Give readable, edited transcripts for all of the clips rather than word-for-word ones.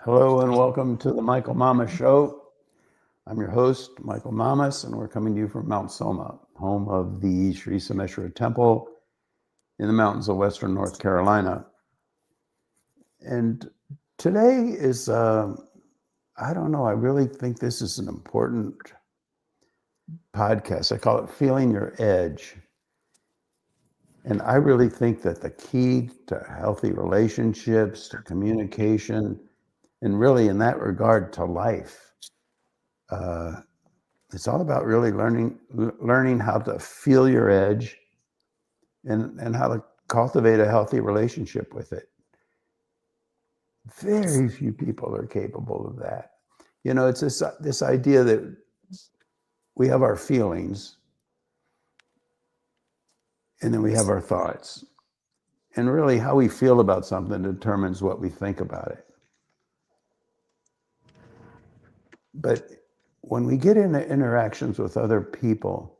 Hello and welcome to the Michael Mamas Show. I'm your host, Michael Mamas, and we're coming to you from Mount Soma, home of the Sri Someshwara Temple in the mountains of Western North Carolina. And today is, I don't know, I really think this is an important podcast. I call it Feeling Your Edge. And I really think that the key to healthy relationships, to communication, and really in that regard to life, it's all about really learning how to feel your edge and how to cultivate a healthy relationship with it. Very few people are capable of that. You know, it's this idea that we have our feelings and then we have our thoughts. And really how we feel about something determines what we think about it. But when we get into interactions with other people,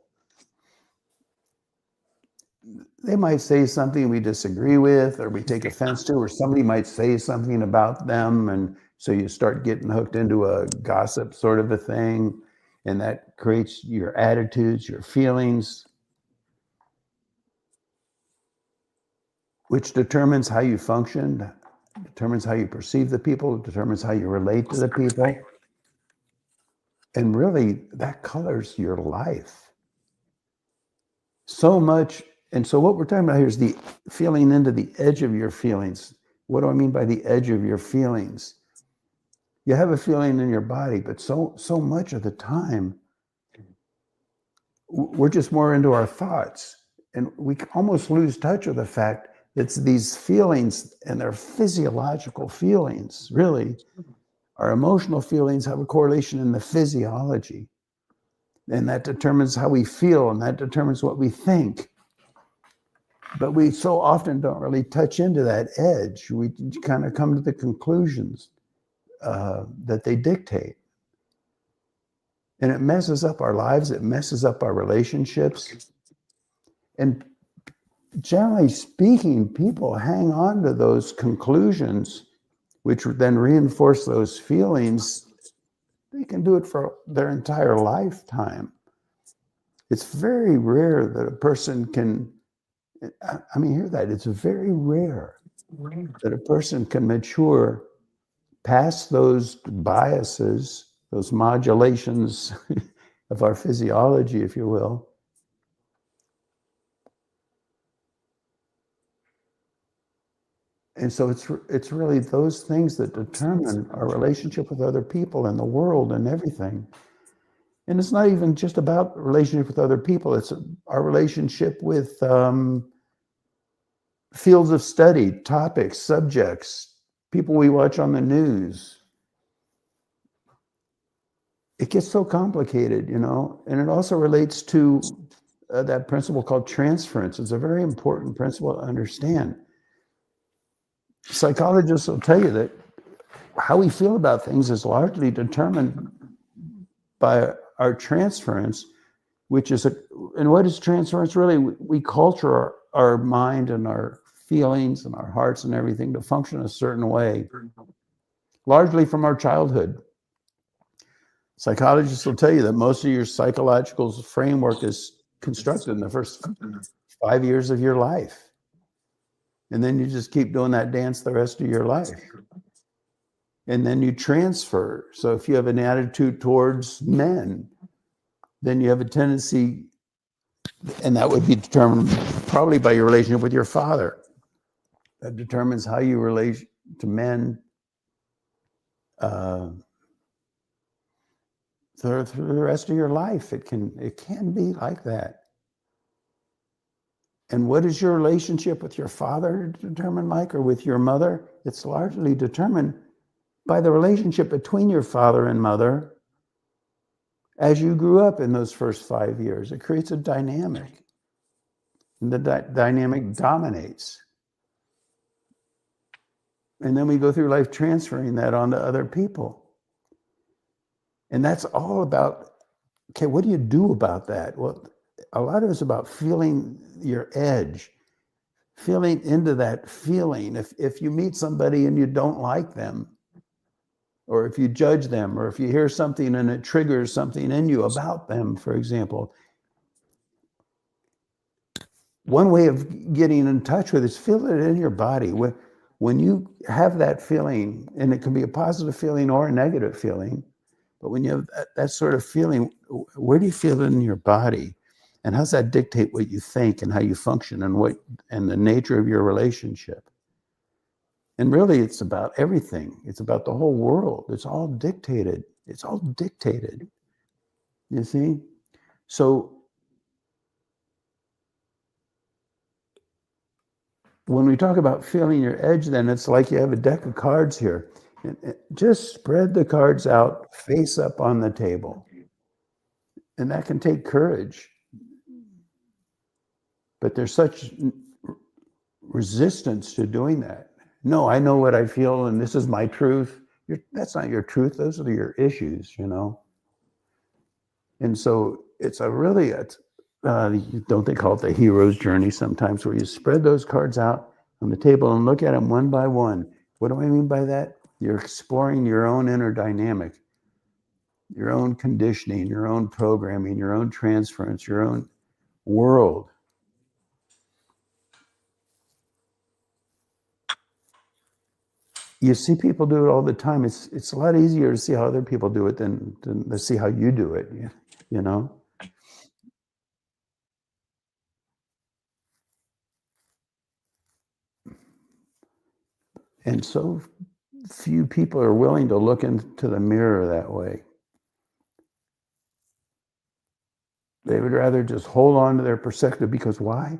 they might say something we disagree with or we take offense to, or somebody might say something about them. And so you start getting hooked into a gossip sort of a thing. And that creates your attitudes, your feelings, which determines how you function, determines how you perceive the people, determines how you relate to the people. And really, that colors your life so much. And so what we're talking about here is the feeling into the edge of your feelings. What do I mean by the edge of your feelings? You have a feeling in your body, but so much of the time, we're just more into our thoughts. And we almost lose touch with the fact that these feelings, and they're physiological feelings, really. Our emotional feelings have a correlation in the physiology. And that determines how we feel, and that determines what we think. But we so often don't really touch into that edge. We kind of come to the conclusions that they dictate. And it messes up our lives. It messes up our relationships. And generally speaking, people hang on to those conclusions, which then reinforce those feelings. They can do it for their entire lifetime. It's very rare that a person can, I mean, hear that. It's very rare that a person can mature past those biases, those modulations of our physiology, if you will. And so it's really those things that determine our relationship with other people and the world and everything. And it's not even just about relationship with other people. It's our relationship with fields of study, topics, subjects, people we watch on the news. It gets so complicated, you know, and it also relates to that principle called transference. It's a very important principle to understand. Psychologists will tell you that how we feel about things is largely determined by our transference, which is and what is transference really? We culture our mind and our feelings and our hearts and everything to function a certain way, largely from our childhood. Psychologists will tell you that most of your psychological framework is constructed in the first 5 years of your life. And then you just keep doing that dance the rest of your life. And then you transfer. So if you have an attitude towards men, then you have a tendency, and that would be determined probably by your relationship with your father. That determines how you relate to men through the rest of your life. It can be like that. And what is your relationship with your father determined, Mike, or with your mother? It's largely determined by the relationship between your father and mother as you grew up in those first 5 years. It creates a dynamic, and the dynamic dominates. And then we go through life transferring that onto other people. And that's all about, okay, what do you do about that? Well, a lot of it's about feeling your edge, feeling into that feeling. If you meet somebody and you don't like them, or if you judge them, or if you hear something and it triggers something in you about them, for example. One way of getting in touch with it is feel it in your body. When you have that feeling, and it can be a positive feeling or a negative feeling, but when you have that sort of feeling, where do you feel it in your body? And how does that dictate what you think and how you function and the nature of your relationship? And really, it's about everything. It's about the whole world. It's all dictated. It's all dictated. You see? So when we talk about feeling your edge, then it's like you have a deck of cards here. And just spread the cards out face up on the table. And that can take courage. But there's such resistance to doing that. No, I know what I feel, and this is my truth. That's not your truth. Those are your issues, you know. And so it's don't they call it the hero's journey sometimes, where you spread those cards out on the table and look at them one by one. What do I mean by that? You're exploring your own inner dynamic, your own conditioning, your own programming, your own transference, your own world. You see people do it all the time. It's a lot easier to see how other people do it than to see how you do it, you know? And so few people are willing to look into the mirror that way. They would rather just hold on to their perspective, because why?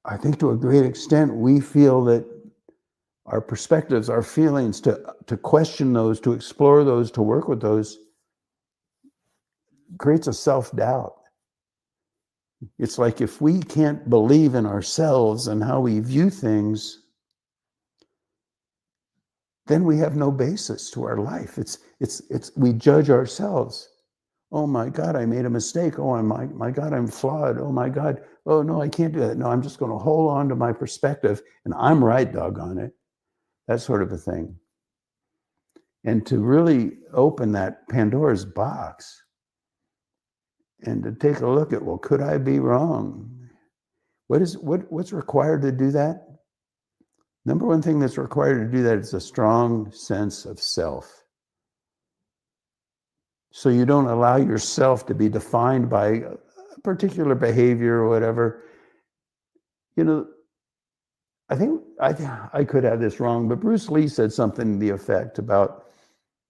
I think to a great extent, we feel that our perspectives, our feelings, to question those, to explore those, to work with those, creates a self-doubt. It's like if we can't believe in ourselves and how we view things, then we have no basis to our life. We judge ourselves. Oh my God, I made a mistake. Oh my God, I'm flawed. Oh my God. Oh no, I can't do that. No, I'm just going to hold on to my perspective, and I'm right, doggone it. That sort of a thing. And to really open that Pandora's box and to take a look at, well, could I be wrong? What's required to do that? Number one thing that's required to do that is a strong sense of self. So you don't allow yourself to be defined by a particular behavior or whatever. You know, I think I could have this wrong, but Bruce Lee said something to the effect about,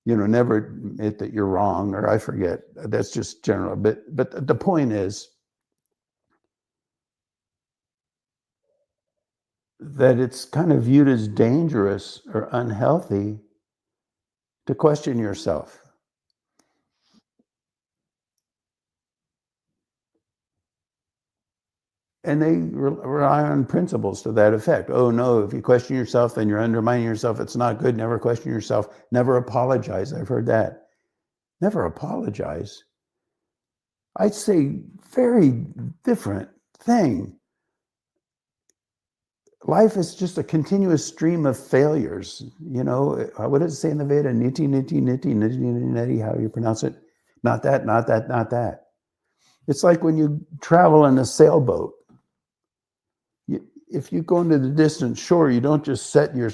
never admit that you're wrong, or I forget. That's just general. But the point is that it's kind of viewed as dangerous or unhealthy to question yourself. And they rely on principles to that effect. Oh no, if you question yourself, then you're undermining yourself. It's not good. Never question yourself. Never apologize. I've heard that. Never apologize. I'd say very different thing. Life is just a continuous stream of failures. What does it say in the Veda? Niti, niti, niti, niti, niti, niti, how you pronounce it? Not that, not that, not that. It's like when you travel in a sailboat. If you go into the distant shore, you don't just set your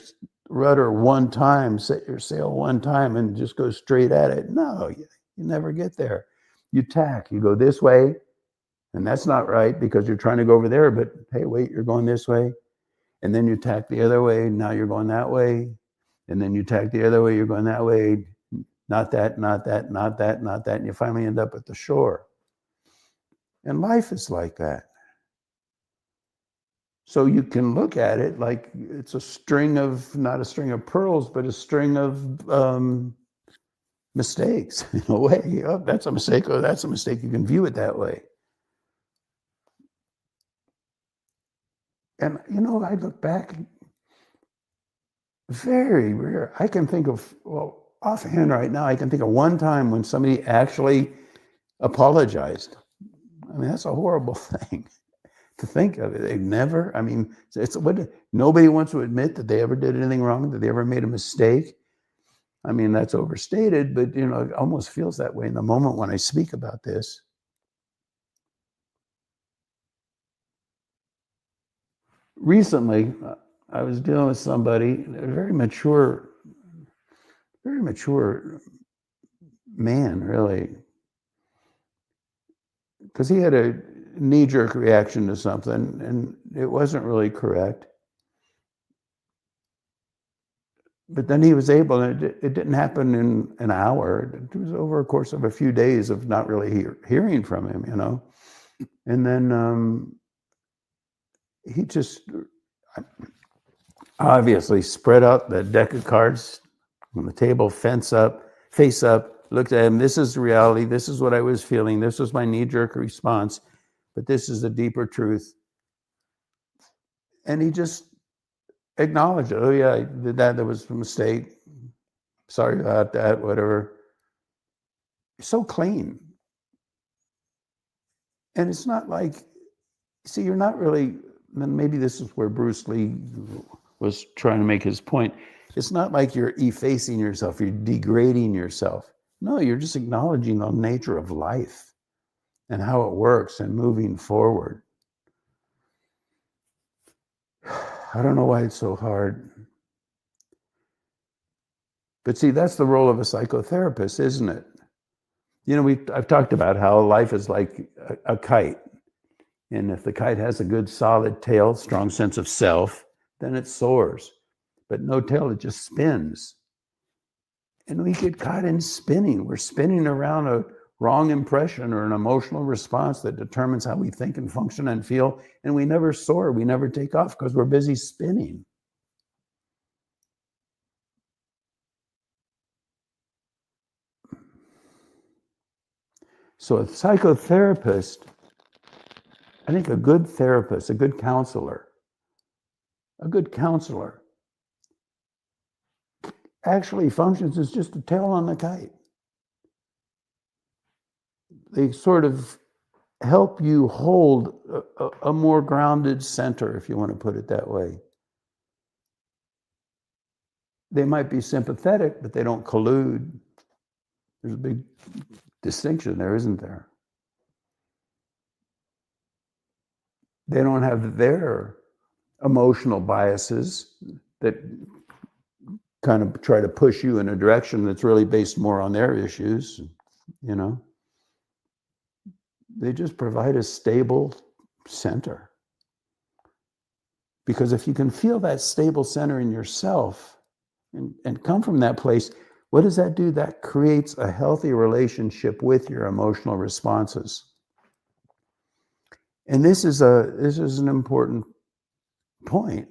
rudder one time, set your sail one time and just go straight at it. No, you never get there. You tack, you go this way, and that's not right because you're trying to go over there, but hey, wait, you're going this way. And then you tack the other way, now you're going that way. And then you tack the other way, you're going that way. Not that, not that, not that, not that. And you finally end up at the shore. And life is like that. So you can look at it like it's not a string of pearls, but a string of mistakes in a way. Oh, that's a mistake. Oh, that's a mistake. You can view it that way. And, I look back, very rare. I can think of, offhand right now, I can think of one time when somebody actually apologized. I mean, that's a horrible thing to think of. They've never, nobody wants to admit that they ever did anything wrong, that they ever made a mistake. I mean, that's overstated, but it almost feels that way in the moment when I speak about this. Recently, I was dealing with somebody, a very mature man, really, because he had a knee-jerk reaction to something, and it wasn't really correct. But then he was able, and it didn't happen in an hour. It was over a course of a few days of not really hearing from him, And then he just obviously spread out the deck of cards on the table, face up, looked at him. This is reality. This is what I was feeling. This was my knee-jerk response, but this is the deeper truth. And he just acknowledged it. Oh yeah, I did that. That was a mistake. Sorry about that, whatever. So clean. And it's not like, see, you're not really, and maybe this is where Bruce Lee was trying to make his point. It's not like you're effacing yourself, you're degrading yourself. No, you're just acknowledging the nature of life and how it works and moving forward. I don't know why it's so hard. But see, that's the role of a psychotherapist, isn't it? I've talked about how life is like a kite. And if the kite has a good solid tail, strong sense of self, then it soars. But no tail, it just spins. And we get caught in spinning. We're spinning around a wrong impression or an emotional response that determines how we think and function and feel. And we never soar, we never take off because we're busy spinning. So a psychotherapist, I think a good therapist, a good counselor actually functions as just a tail on the kite. They sort of help you hold a more grounded center, if you want to put it that way. They might be sympathetic, but they don't collude. There's a big distinction there, isn't there? They don't have their emotional biases that kind of try to push you in a direction that's really based more on their issues, They just provide a stable center. Because if you can feel that stable center in yourself and come from that place, what does that do? That creates a healthy relationship with your emotional responses. And this is an important point.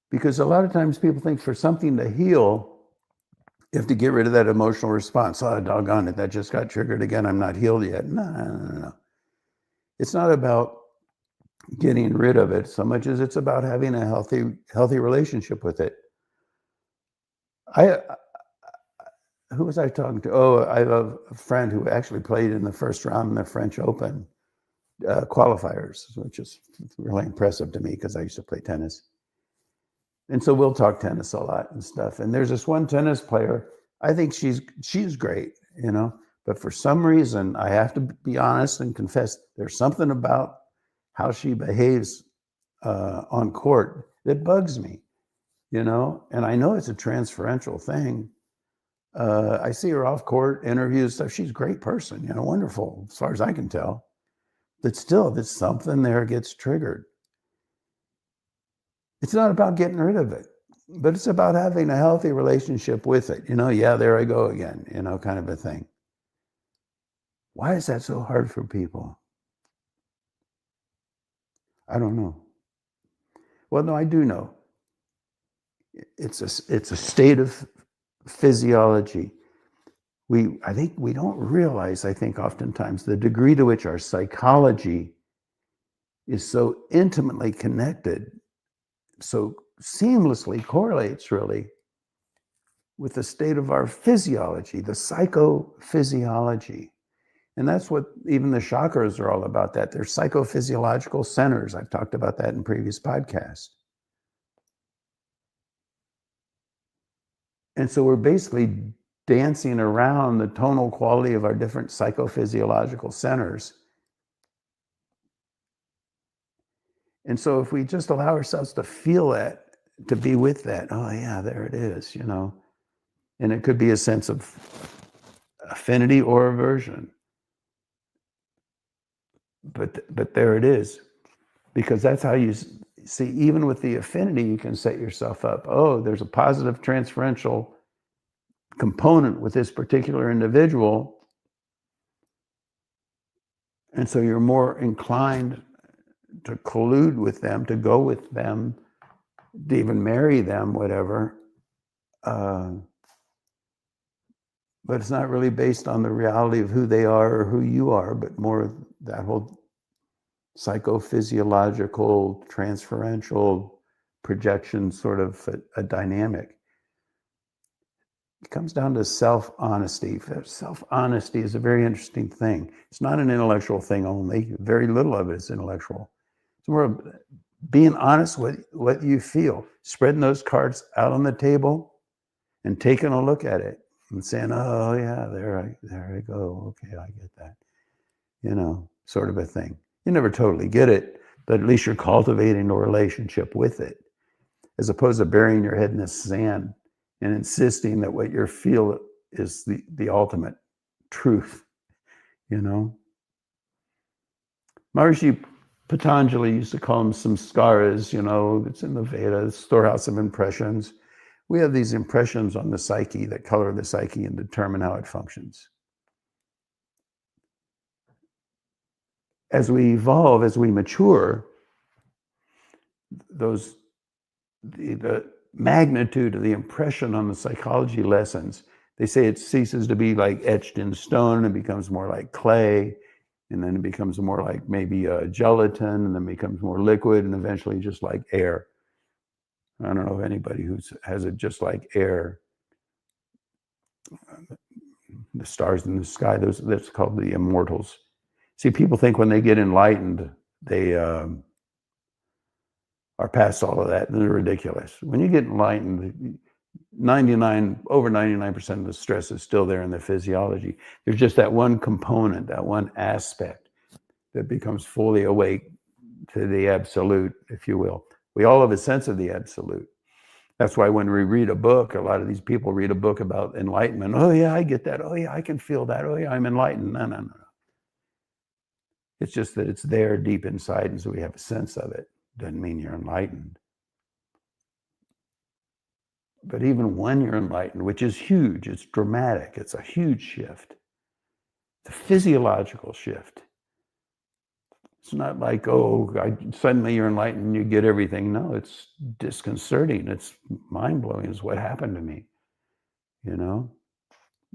Because a lot of times people think for something to heal, you have to get rid of that emotional response. Oh, doggone it, that just got triggered again. I'm not healed yet. No. It's not about getting rid of it so much as it's about having a healthy relationship with it. Who was I talking to? Oh, I have a friend who actually played in the first round in the French Open qualifiers, which is really impressive to me because I used to play tennis. And so we'll talk tennis a lot and stuff. And there's this one tennis player, I think she's great, but for some reason, I have to be honest and confess, there's something about how she behaves on court that bugs me, and I know it's a transferential thing. I see her off court, interviews, stuff. She's a great person, wonderful, as far as I can tell. But still, there's something there gets triggered. It's not about getting rid of it, but it's about having a healthy relationship with it. Yeah, there I go again, kind of a thing. Why is that so hard for people? I don't know. Well, no, I do know. It's a state of physiology. I think we don't realize, oftentimes, the degree to which our psychology is so intimately connected, so seamlessly correlates really with the state of our physiology, the psychophysiology. And that's what even the chakras are all about, that they're psychophysiological centers. I've talked about that in previous podcasts. And so we're basically dancing around the tonal quality of our different psychophysiological centers. And so if we just allow ourselves to feel that, to be with that, oh yeah, there it is, you know. And it could be a sense of affinity or aversion. But there it is. Because that's how you see, even with the affinity, you can set yourself up. Oh, there's a positive transferential component with this particular individual. And so you're more inclined to collude with them, to go with them, to even marry them, whatever. But it's not really based on the reality of who they are or who you are, but more that whole psychophysiological, transferential projection sort of a dynamic. It comes down to self-honesty. Self-honesty is a very interesting thing. It's not an intellectual thing only. Very little of it is intellectual. It's more being honest with what you feel, spreading those cards out on the table and taking a look at it and saying, oh yeah, there I go. Okay, I get that. You know, sort of a thing. You never totally get it, but at least you're cultivating a relationship with it, as opposed to burying your head in the sand and insisting that what you feel is the ultimate truth, you know? Maharishi Patanjali used to call them samskaras, you know, it's in the Vedas, storehouse of impressions. We have these impressions on the psyche that color the psyche and determine how it functions. As we evolve, as we mature, the magnitude of the impression on the psychology lessons, they say it ceases to be like etched in stone and becomes more like clay, and then it becomes more like maybe gelatin, and then becomes more liquid, and eventually just like air. I don't know of anybody who has it just like air. The stars in the sky, that's called the immortals. See, people think when they get enlightened, they are past all of that, and they're ridiculous. When you get enlightened, over 99% of the stress is still there in the physiology. There's just that one component, that one aspect that becomes fully awake to the absolute, if you will. We all have a sense of the absolute. That's why when we read a book, a lot of these people read a book about enlightenment. Oh yeah, I get that. Oh yeah, I can feel that. Oh yeah, I'm enlightened. No. It's just that it's there deep inside, and so we have a sense of it. Doesn't mean you're enlightened. But even when you're enlightened, which is huge, it's dramatic, it's a huge shift. It's a physiological shift. It's not like, oh, suddenly you're enlightened and you get everything. No, it's disconcerting. It's mind-blowing is what happened to me, you know?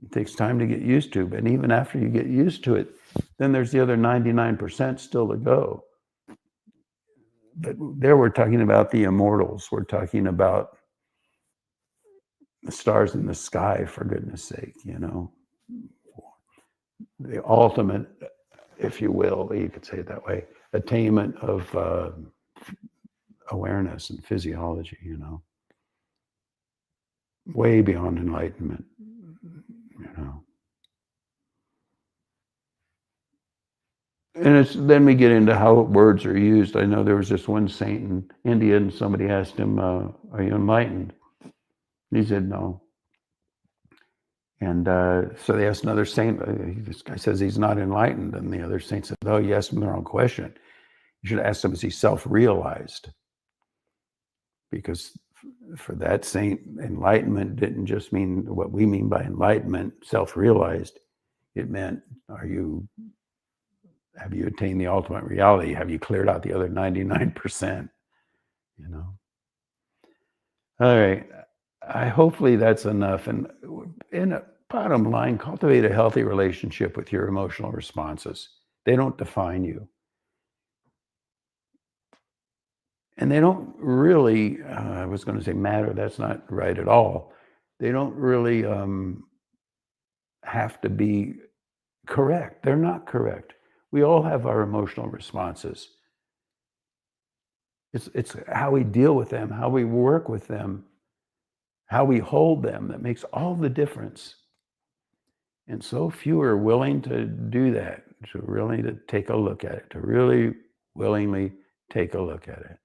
It takes time to get used to, but even after you get used to it, then there's the other 99% still to go. But there we're talking about the immortals. We're talking about the stars in the sky, for goodness sake, you know? The ultimate, if you will, you could say it that way, attainment of awareness and physiology, you know, way beyond enlightenment, you know. And then we get into how words are used. I know there was this one saint in India, and somebody asked him, are you enlightened? And he said, no. And so they asked another saint, this guy says he's not enlightened. And the other saint said, oh, you asked him the wrong question. You should ask him, is he self-realized? Because for that saint, enlightenment didn't just mean what we mean by enlightenment, self-realized. It meant, have you attained the ultimate reality? Have you cleared out the other 99%? You know? All right. Hopefully that's enough. And in a bottom line, cultivate a healthy relationship with your emotional responses. They don't define you. And they don't really, I was going to say matter, that's not right at all. They don't really have to be correct. They're not correct. We all have our emotional responses. It's how we deal with them, how we work with them, how we hold them, that makes all the difference. And so few are willing to do that, to really to take a look at it, to really willingly take a look at it.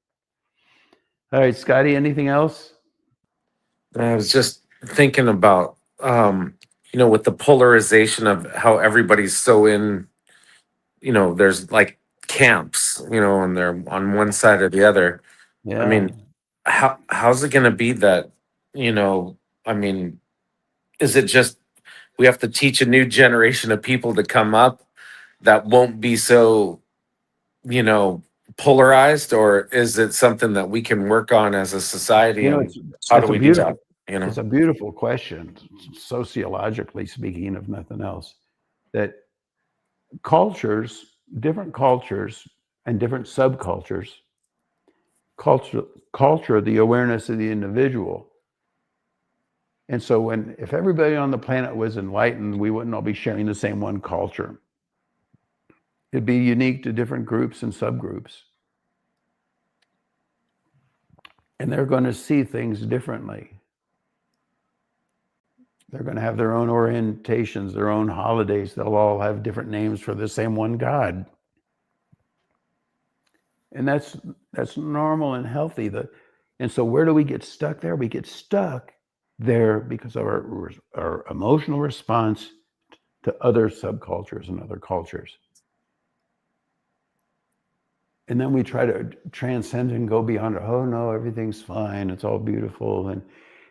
All right, Scotty, anything else? I was just thinking about, with the polarization of how everybody's so in, there's like camps, and they're on one side or the other. I Yeah. mean, how's it going to be that, you know, I mean, is it just we have to teach a new generation of people to come up that won't be so, you know, polarized, or is it something that we can work on as a society, and It's how do it's a we do that? beautiful You know? it's a beautiful question, sociologically speaking, if nothing else, that cultures, different cultures and different subcultures, culture the awareness of the individual. And so if everybody on the planet was enlightened, we wouldn't all be sharing the same one culture. It'd be unique to different groups and subgroups. And they're going to see things differently. They're going to have their own orientations, their own holidays. They'll all have different names for the same one God. And that's normal and healthy. And so where do we get stuck there? We get stuck there because of our emotional response to other subcultures and other cultures. And then we try to transcend and go beyond it. Oh no, everything's fine. It's all beautiful.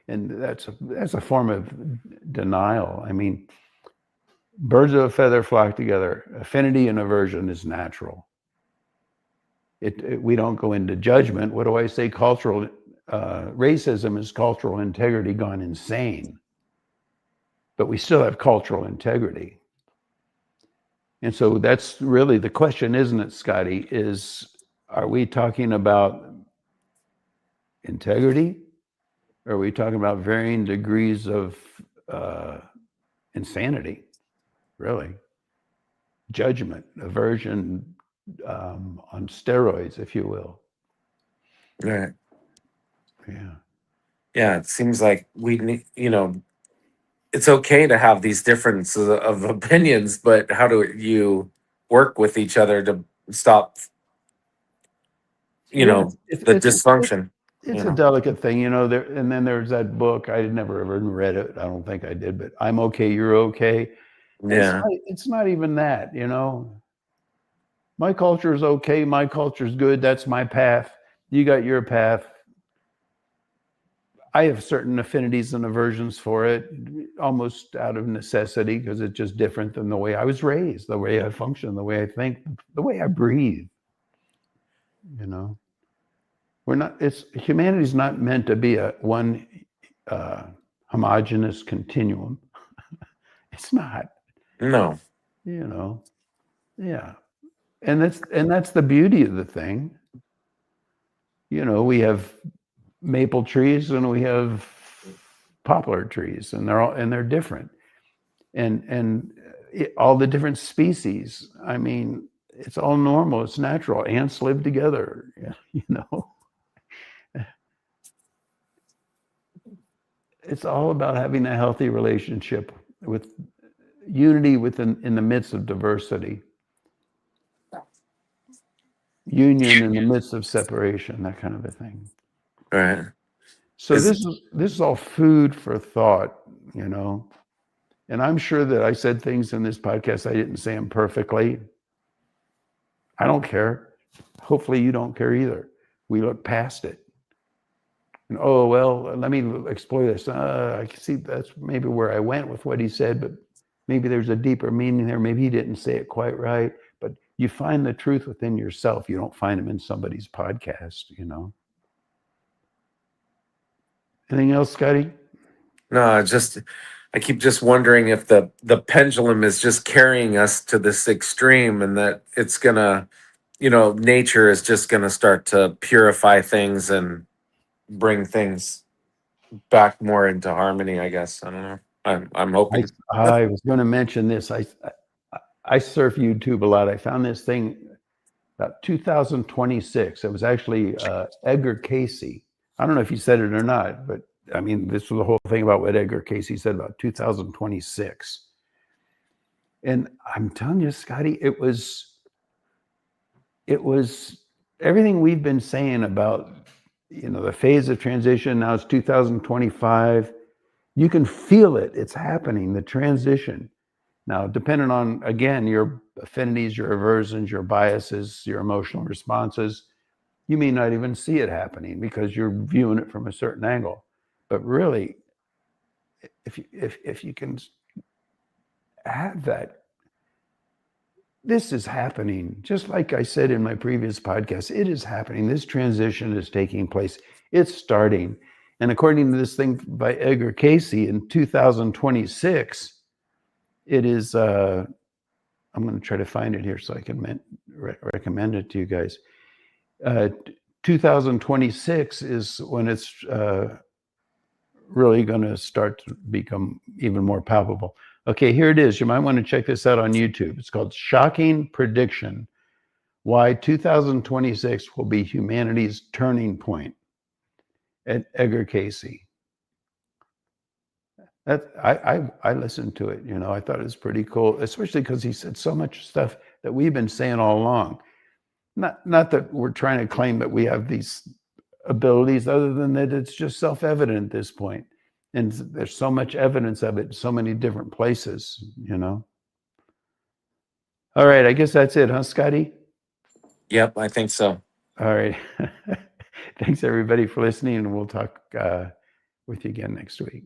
And that's a form of denial. I mean, birds of a feather flock together. Affinity and aversion is natural. We don't go into judgment. What do I say? Cultural racism is cultural integrity gone insane. But we still have cultural integrity. And so that's really the question, isn't it, Scotty? Are we talking about integrity? Or are we talking about varying degrees of insanity, really? Judgment, aversion, on steroids, if you will. Right. Yeah. Yeah, it seems like we need, it's okay to have these differences of opinions, but how do you work with each other to stop, Yeah, the dysfunction? it's a delicate thing, and then there's that book. I never ever read it. I don't think I did, but I'm okay, you're okay. Yeah. It's not even that, My culture is okay. My culture is good. That's my path. You got your path. I have certain affinities and aversions for it, almost out of necessity, because it's just different than the way I was raised, the way I function, the way I think, the way I breathe. Humanity's not meant to be one homogeneous continuum. It's not. No. Yeah. And that's the beauty of the thing. We have maple trees and we have poplar trees, and they're different, and all the different species. I mean, it's all normal. It's natural. Ants live together. It's all about having a healthy relationship with unity in the midst of diversity, union in the midst of separation, that kind of a thing. Right. So this is all food for thought, and I'm sure that I said things in this podcast, I didn't say them perfectly. I don't care. Hopefully you don't care either. We look past it. And, oh, well, let me explore this. I can see that's maybe where I went with what he said, but maybe there's a deeper meaning there. Maybe he didn't say it quite right. But you find the truth within yourself. You don't find them in somebody's podcast, Anything else, Scotty? No, I keep just wondering if the pendulum is just carrying us to this extreme, and that it's gonna, nature is just gonna start to purify things and bring things back more into harmony, I guess. I don't know. I'm hoping. I was going to mention this. I surf YouTube a lot. I found this thing about 2026. It was actually Edgar Casey. I don't know if he said it or not, but I mean, this was the whole thing about what Edgar Casey said about 2026. And I'm telling you, Scotty, it was everything we've been saying about, the phase of transition. Now it's 2025. You can feel it. It's happening, the transition. Now, depending on, again, your affinities, your aversions, your biases, your emotional responses, you may not even see it happening because you're viewing it from a certain angle. But really, if you can have that, this is happening. Just like I said in my previous podcast, it is happening. This transition is taking place. It's starting. And according to this thing by Edgar Casey, in 2026, it is, I'm going to try to find it here so I can recommend it to you guys. 2026 is when it's really going to start to become even more palpable. Okay, here it is. You might want to check this out on YouTube. It's called Shocking Prediction: Why 2026 Will Be Humanity's Turning Point, at Edgar Casey. I listened to it. I thought it was pretty cool, especially because he said so much stuff that we've been saying all along. Not that we're trying to claim that we have these abilities, other than that it's just self-evident at this point. And there's so much evidence of it in so many different places, All right, I guess that's it, huh, Scotty? Yep, I think so. All right. Thanks, everybody, for listening, and we'll talk with you again next week.